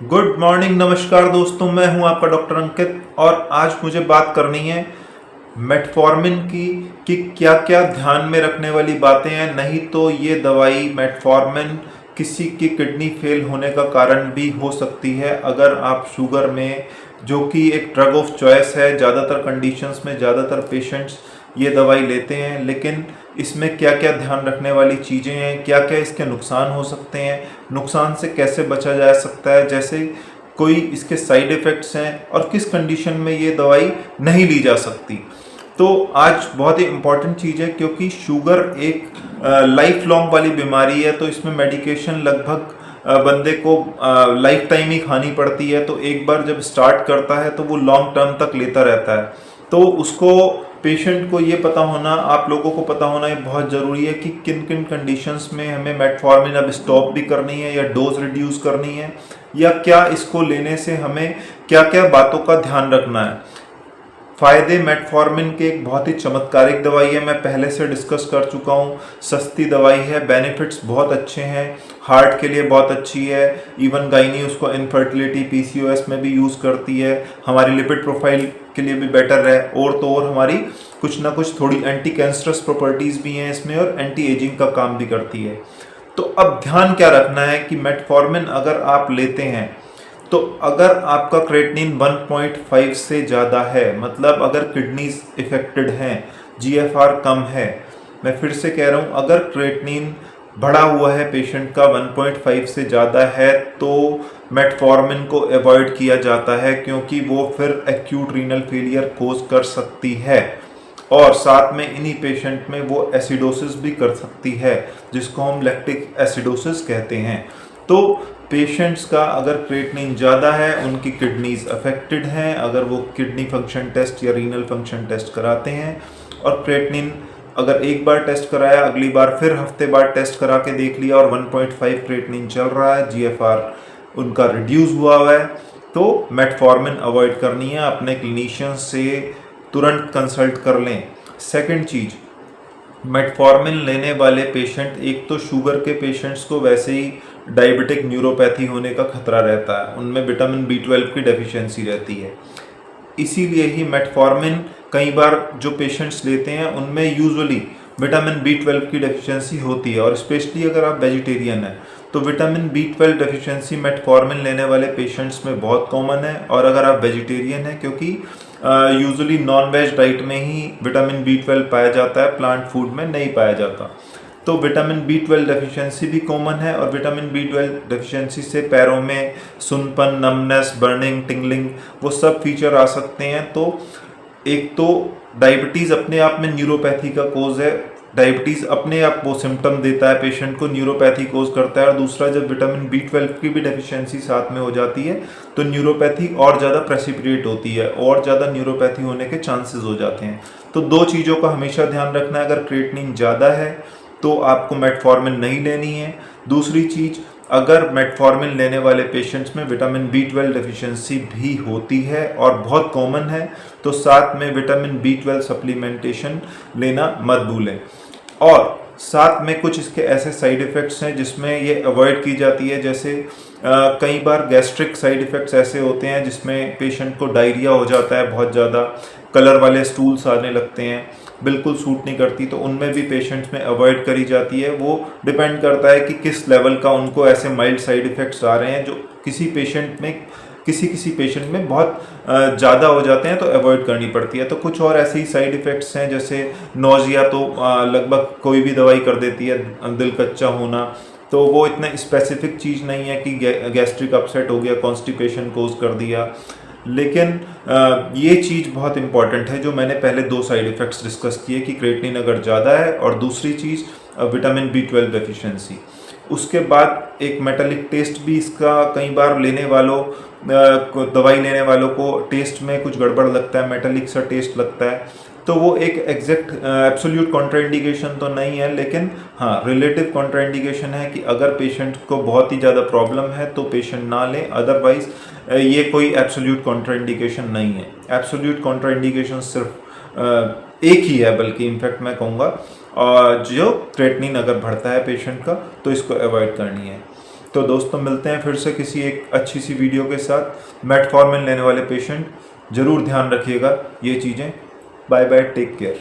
Good morning, नमस्कार दोस्तों। मैं हूं आपका डॉक्टर अंकित और आज मुझे बात करनी है मेटफॉर्मिन की कि क्या क्या ध्यान में रखने वाली बातें हैं। नहीं तो ये दवाई मेटफॉर्मिन किसी की किडनी फेल होने का कारण भी हो सकती है अगर आप शुगर में, जो कि एक ड्रग ऑफ चॉइस है, ज़्यादातर कंडीशंस में ज़्यादातर पेशेंट्स ये दवाई लेते हैं। लेकिन इसमें क्या क्या ध्यान रखने वाली चीज़ें हैं, क्या क्या इसके नुकसान हो सकते हैं, नुकसान से कैसे बचा जा सकता है, जैसे कोई इसके साइड इफ़ेक्ट्स हैं और किस कंडीशन में ये दवाई नहीं ली जा सकती। तो आज बहुत ही इम्पॉर्टेंट चीज़ है क्योंकि शुगर एक लाइफ लॉन्ग वाली बीमारी है। तो इसमें मेडिकेशन लगभग बंदे को लाइफ टाइम ही खानी पड़ती है। तो एक बार जब स्टार्ट करता है तो वो लॉन्ग टर्म तक लेता रहता है। तो उसको, पेशेंट को ये पता होना, आप लोगों को पता होना ये बहुत ज़रूरी है कि किन किन कंडीशंस में हमें मेटफॉर्मिन अब स्टॉप भी करनी है या डोज रिड्यूस करनी है, या क्या इसको लेने से हमें क्या क्या बातों का ध्यान रखना है। फ़ायदे मेटफॉर्मिन के एक बहुत ही चमत्कारिक दवाई है, मैं पहले से डिस्कस कर चुका हूँ। सस्ती दवाई है, बेनिफिट्स बहुत अच्छे हैं, हार्ट के लिए बहुत अच्छी है। इवन गायनी उसको इनफर्टिलिटी पीसीओएस में भी यूज़ करती है। हमारी लिपिड प्रोफाइल के लिए भी बेटर है। और तो और हमारी कुछ ना कुछ थोड़ी एंटी कैंसरस प्रॉपर्टीज़ भी हैं इसमें और एंटी एजिंग का काम भी करती है। तो अब ध्यान क्या रखना है कि मेटफॉर्मिन अगर आप लेते हैं तो अगर आपका क्रेटिनिन 1.5 से ज़्यादा है, मतलब अगर किडनीज इफेक्टेड हैं, जीएफआर कम है, मैं फिर से कह रहा हूँ, अगर क्रेटिनिन बढ़ा हुआ है पेशेंट का 1.5 से ज़्यादा है तो मेटफॉर्मिन को अवॉइड किया जाता है क्योंकि वो फिर एक्यूट रीनल फेलियर कोज कर सकती है और साथ में इन्हीं पेशेंट में वो एसिडोसिस भी कर सकती है जिसको हम लैक्टिक एसिडोसिस कहते हैं। तो पेशेंट्स का अगर क्रेटिनिन ज़्यादा है, उनकी किडनीज अफेक्टेड हैं, अगर वो किडनी फंक्शन टेस्ट या रीनल फंक्शन टेस्ट कराते हैं और क्रेटिनिन अगर एक बार टेस्ट कराया, अगली बार फिर हफ्ते बाद टेस्ट करा के देख लिया और 1.5 क्रेटिनिन चल रहा है, जीएफआर उनका रिड्यूस हुआ है, तो मेटफॉर्मिन अवॉइड करनी है। अपने क्लिनिशियन से तुरंत कंसल्ट कर लें। सेकंड चीज़, मेटफॉर्मिन लेने वाले पेशेंट, एक तो शुगर के पेशेंट्स को वैसे ही डायबिटिक न्यूरोपैथी होने का खतरा रहता है, उनमें विटामिन B12 की डेफिशिएंसी रहती है। इसीलिए ही मेटफॉर्मिन कई बार जो पेशेंट्स लेते हैं उनमें यूजुअली विटामिन B12 की डेफिशिएंसी होती है और स्पेशली अगर आप वेजिटेरियन हैं तो विटामिन B12 डेफिशिएंसी मेटफॉर्मिन लेने वाले पेशेंट्स में बहुत कॉमन है। और अगर आप वेजिटेरियन हैं, क्योंकि यूजुअली नॉन वेज डाइट में ही विटामिन B12 पाया जाता है, प्लांट फूड में नहीं पाया जाता, तो विटामिन B12 डेफिशिएंसी भी कॉमन है। और विटामिन B12 डेफिशिएंसी से पैरों में सुनपन, नमनेस, बर्निंग, टिंगलिंग, वो सब फीचर आ सकते हैं। तो एक तो डायबिटीज़ अपने आप में न्यूरोपैथी का कोज है, डायबिटीज़ अपने आप वो सिम्टम देता है पेशेंट को, न्यूरोपैथी कोज करता है। और दूसरा, जब विटामिन B12 की भी डेफिशिएंसी साथ में हो जाती है तो न्यूरोपैथी और ज़्यादा प्रेसिपिटेट होती है, और ज़्यादा न्यूरोपैथी होने के चांसेस हो जाते हैं। तो दो चीज़ों का हमेशा ध्यान रखना है, अगर क्रेटिनिन ज़्यादा है तो आपको मेटफॉर्मिन नहीं लेनी है। दूसरी चीज़, अगर मेटफॉर्मिन लेने वाले पेशेंट्स में विटामिन B12 डेफिशिएंसी भी होती है और बहुत कॉमन है, तो साथ में विटामिन B12 सप्लीमेंटेशन लेना मत भूलें। और साथ में कुछ इसके ऐसे साइड इफ़ेक्ट्स हैं जिसमें ये अवॉइड की जाती है, जैसे कई बार गैस्ट्रिक साइड इफ़ेक्ट्स ऐसे होते हैं जिसमें पेशेंट को डायरिया हो जाता है, बहुत ज़्यादा कलर वाले स्टूल्स आने लगते हैं, बिल्कुल सूट नहीं करती, तो उनमें भी पेशेंट्स में अवॉइड करी जाती है। वो डिपेंड करता है कि किस लेवल का उनको ऐसे माइल्ड साइड इफ़ेक्ट्स आ रहे हैं, जो किसी किसी पेशेंट में बहुत ज़्यादा हो जाते हैं तो अवॉइड करनी पड़ती है। तो कुछ और ऐसे ही साइड इफ़ेक्ट्स हैं, जैसे नोजिया, तो लगभग कोई भी दवाई कर देती है, दिल कच्चा होना, तो वो इतना स्पेसिफिक चीज़ नहीं है कि गैस्ट्रिक अपसेट हो गया, कॉन्स्टिपेशन कोज कर दिया। लेकिन ये चीज़ बहुत इंपॉर्टेंट है जो मैंने पहले दो साइड इफ़ेक्ट्स डिस्कस किए कि क्रेटिनिन अगर ज़्यादा है, और दूसरी चीज़ विटामिन B12 डेफिशिएंसी। उसके बाद एक मेटालिक टेस्ट भी इसका कई बार लेने वालों दवाई लेने वालों को टेस्ट में कुछ गड़बड़ लगता है, मेटालिक सा टेस्ट लगता है, तो वो एक एग्जैक्ट एब्सोल्यूट कॉन्ट्राइंडिकेशन तो नहीं है, लेकिन हाँ रिलेटिव कॉन्ट्राइंडिकेशन है कि अगर पेशेंट को बहुत ही ज़्यादा प्रॉब्लम है तो पेशेंट ना लें, अदरवाइज ये कोई एब्सोल्यूट कॉन्ट्राइंडिकेशन नहीं है। एब्सोल्यूट कॉन्ट्राइंडिकेशन सिर्फ एक ही है, बल्कि इनफैक्ट मैं कहूँगा, और जो क्रेटिनिन अगर बढ़ता है पेशेंट का तो इसको अवॉइड करनी है। तो दोस्तों मिलते हैं फिर से किसी एक अच्छी सी वीडियो के साथ। मेटफॉर्मिन लेने वाले पेशेंट ज़रूर ध्यान रखिएगा ये चीज़ें। Bye bye, take care.